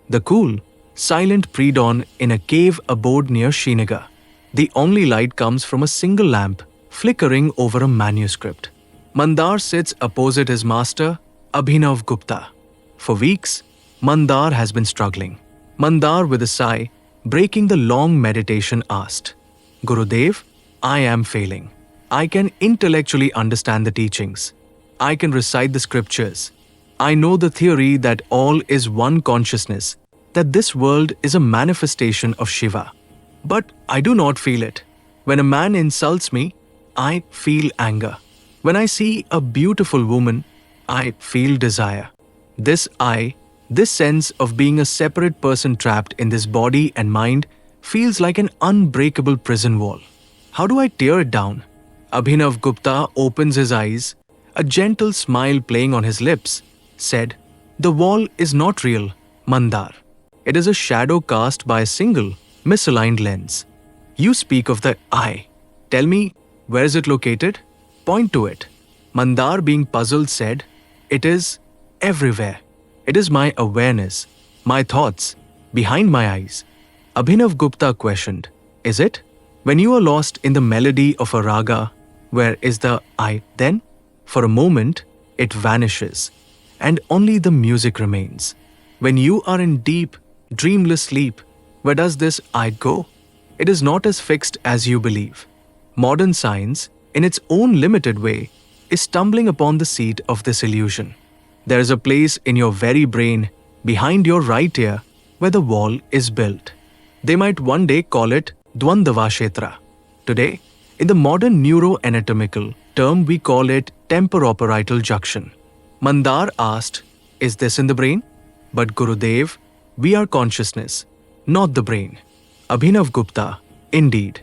The cool, silent pre-dawn in a cave abode near Srinagar. The only light comes from a single lamp flickering over a manuscript. Mandar sits opposite his master, Abhinav Gupta. For weeks, Mandar has been struggling. Mandar, with a sigh, breaking the long meditation, asked, Gurudev, I am failing. I can intellectually understand the teachings. I can recite the scriptures. I know the theory that all is one consciousness, that this world is a manifestation of Shiva. But I do not feel it. When a man insults me, I feel anger. When I see a beautiful woman, I feel desire. This sense of being a separate person trapped in this body and mind feels like an unbreakable prison wall. How do I tear it down? Abhinav Gupta opens his eyes, a gentle smile playing on his lips, said, The wall is not real, Mandar. It is a shadow cast by a single, misaligned lens. You speak of the I. Tell me, where is it located? Point to it. Mandar, being puzzled, said, It is everywhere. It is my awareness, my thoughts, behind my eyes. Abhinav Gupta questioned, Is it? When you are lost in the melody of a raga, where is the I then? For a moment, it vanishes, and only the music remains. When you are in deep, dreamless sleep, where does this I go? It is not as fixed as you believe. Modern science, in its own limited way, is stumbling upon the seat of this illusion. There is a place in your very brain, behind your right ear, where the wall is built. They might one day call it Dvandava Kshetra. Today, in the modern neuroanatomical term, we call it temporoparietal junction. Mandar asked, Is this in the brain? But Gurudev, we are consciousness, not the brain. Abhinav Gupta, indeed.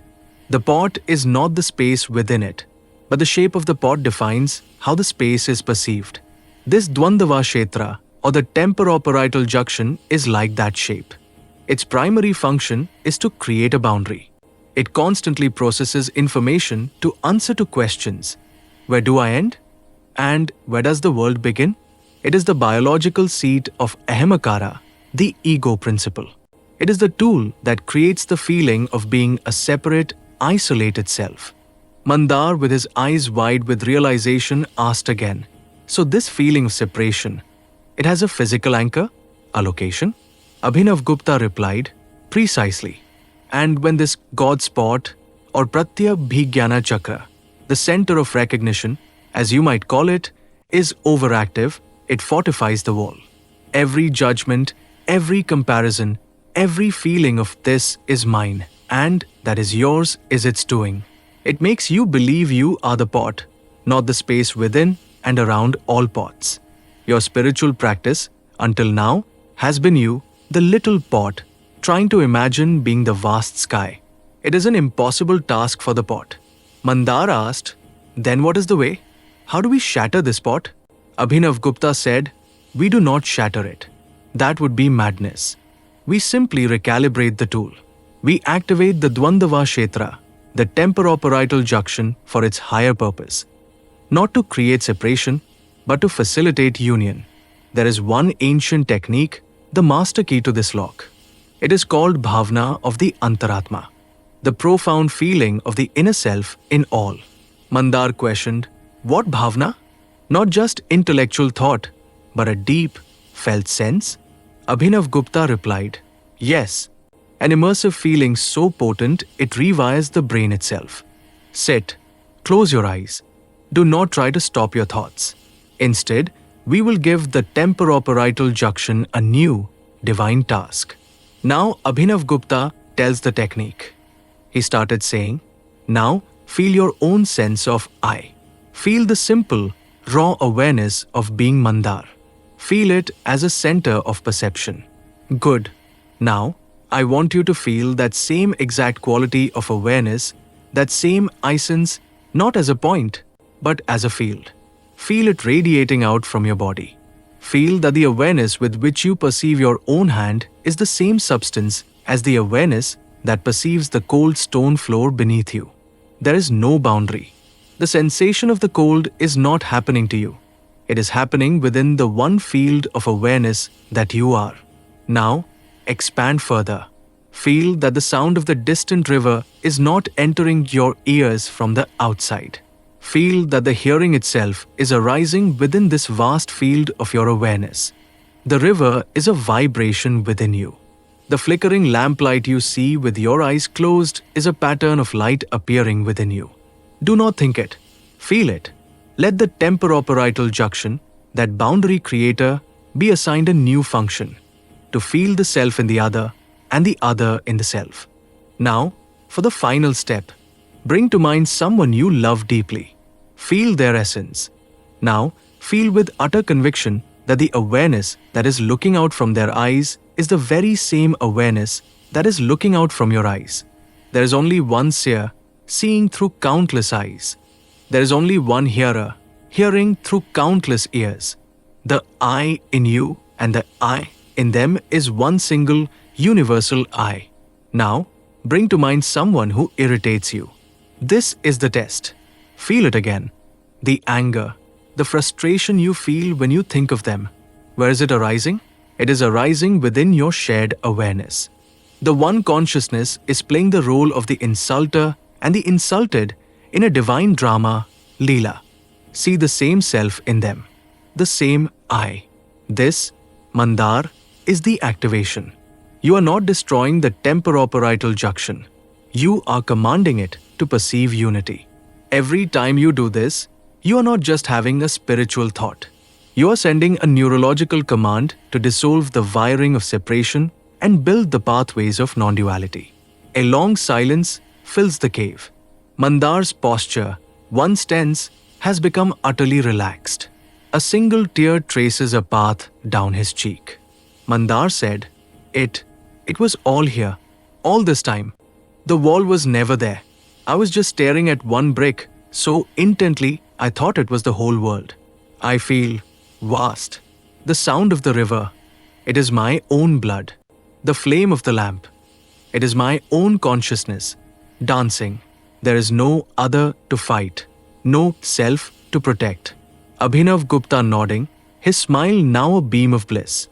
The pot is not the space within it, but the shape of the pot defines how the space is perceived. This Dvandava Kshetra, or the temporoparietal junction, is like that shape. Its primary function is to create a boundary. It constantly processes information to answer to questions. Where do I end? And where does the world begin? It is the biological seat of Ahamakara, the ego principle. It is the tool that creates the feeling of being a separate, isolated self. Mandar, with his eyes wide with realization, asked again, So this feeling of separation, it has a physical anchor, a location? Abhinav Gupta replied, Precisely. And when this God spot, or Pratyabhigyana Chakra, the center of recognition, as you might call it, is overactive, it fortifies the wall. Every judgment, every comparison, every feeling of this is mine, and that is yours is its doing. It makes you believe you are the pot, not the space within and around all pots. Your spiritual practice, until now, has been you, the little pot, trying to imagine being the vast sky. It is an impossible task for the pot. Mandar asked, Then what is the way? How do we shatter this pot? Abhinav Gupta said, We do not shatter it. That would be madness. We simply recalibrate the tool. We activate the Dvandava Kshetra, the temporoparietal junction, for its higher purpose. Not to create separation, but to facilitate union. There is one ancient technique, the master key to this lock. It is called Bhavna of the Antaratma, the profound feeling of the inner self in all. Mandar questioned, What Bhavna? Not just intellectual thought, but a deep, felt sense? Abhinav Gupta replied, Yes, an immersive feeling so potent it rewires the brain itself. Sit, close your eyes. Do not try to stop your thoughts. Instead, we will give the temporoparietal junction a new, divine task. Now Abhinav Gupta tells the technique. He started saying, Now feel your own sense of I. Feel the simple, raw awareness of being Mandar. Feel it as a center of perception. Good. Now, I want you to feel that same exact quality of awareness, that same essence, not as a point, but as a field. Feel it radiating out from your body. Feel that the awareness with which you perceive your own hand is the same substance as the awareness that perceives the cold stone floor beneath you. There is no boundary. The sensation of the cold is not happening to you. It is happening within the one field of awareness that you are. Now, expand further. Feel that the sound of the distant river is not entering your ears from the outside. Feel that the hearing itself is arising within this vast field of your awareness. The river is a vibration within you. The flickering lamplight you see with your eyes closed is a pattern of light appearing within you. Do not think it. Feel it. Let the temporoparietal junction, that boundary creator, be assigned a new function, to feel the self in the other and the other in the self. Now, for the final step, bring to mind someone you love deeply. Feel their essence. Now, feel with utter conviction that the awareness that is looking out from their eyes is the very same awareness that is looking out from your eyes. There is only one seer, seeing through countless eyes. There is only one hearer, hearing through countless ears. The I in you and the I in them is one single, universal I. Now, bring to mind someone who irritates you. This is the test. Feel it again. The anger, the frustration you feel when you think of them. Where is it arising? It is arising within your shared awareness. The one consciousness is playing the role of the insulter and the insulted in a divine drama, Leela. See the same self in them, the same I. This, Mandar, is the activation. You are not destroying the temporoparietal junction. You are commanding it to perceive unity. Every time you do this, you are not just having a spiritual thought. You are sending a neurological command to dissolve the wiring of separation and build the pathways of non-duality. A long silence fills the cave. Mandar's posture, once tense, has become utterly relaxed. A single tear traces a path down his cheek. Mandar said, It was all here, all this time. The wall was never there. I was just staring at one brick, so intently I thought it was the whole world. I feel vast. The sound of the river. It is my own blood. The flame of the lamp. It is my own consciousness. Dancing. There is no other to fight. No self to protect. Abhinav Gupta nodding, his smile now a beam of bliss.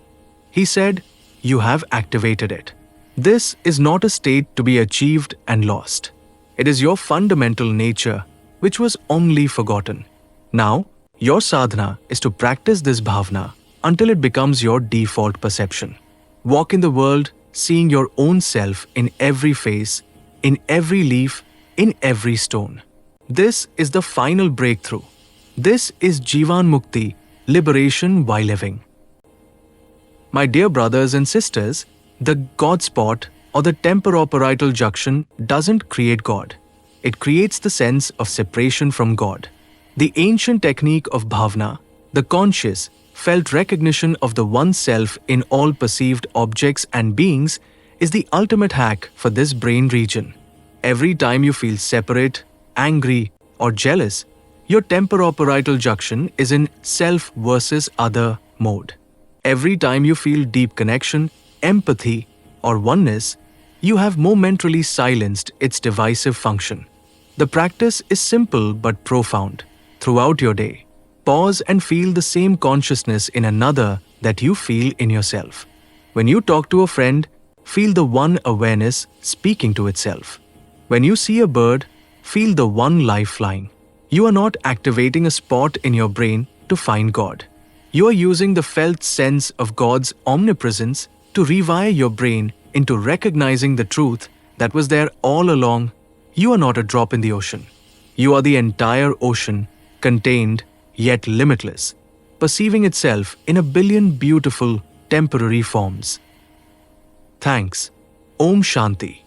He said, You have activated it. This is not a state to be achieved and lost. It is your fundamental nature, which was only forgotten. Now, your sadhana is to practice this bhavana until it becomes your default perception. Walk in the world seeing your own self in every face, in every leaf, in every stone. This is the final breakthrough. This is Jivan Mukti, liberation while living. My dear brothers and sisters, the God spot or the temporoparietal junction doesn't create God. It creates the sense of separation from God. The ancient technique of bhavana, the conscious, felt recognition of the one self in all perceived objects and beings, is the ultimate hack for this brain region. Every time you feel separate, angry, or jealous, your temporoparietal junction is in self versus other mode. Every time you feel deep connection, empathy, or oneness, you have momentarily silenced its divisive function. The practice is simple but profound. Throughout your day, pause and feel the same consciousness in another that you feel in yourself. When you talk to a friend, feel the one awareness speaking to itself. When you see a bird, feel the one life flying. You are not activating a spot in your brain to find God. You are using the felt sense of God's omnipresence to rewire your brain into recognizing the truth that was there all along. You are not a drop in the ocean. You are the entire ocean, contained yet limitless, perceiving itself in a billion beautiful temporary forms. Thanks. Om Shanti.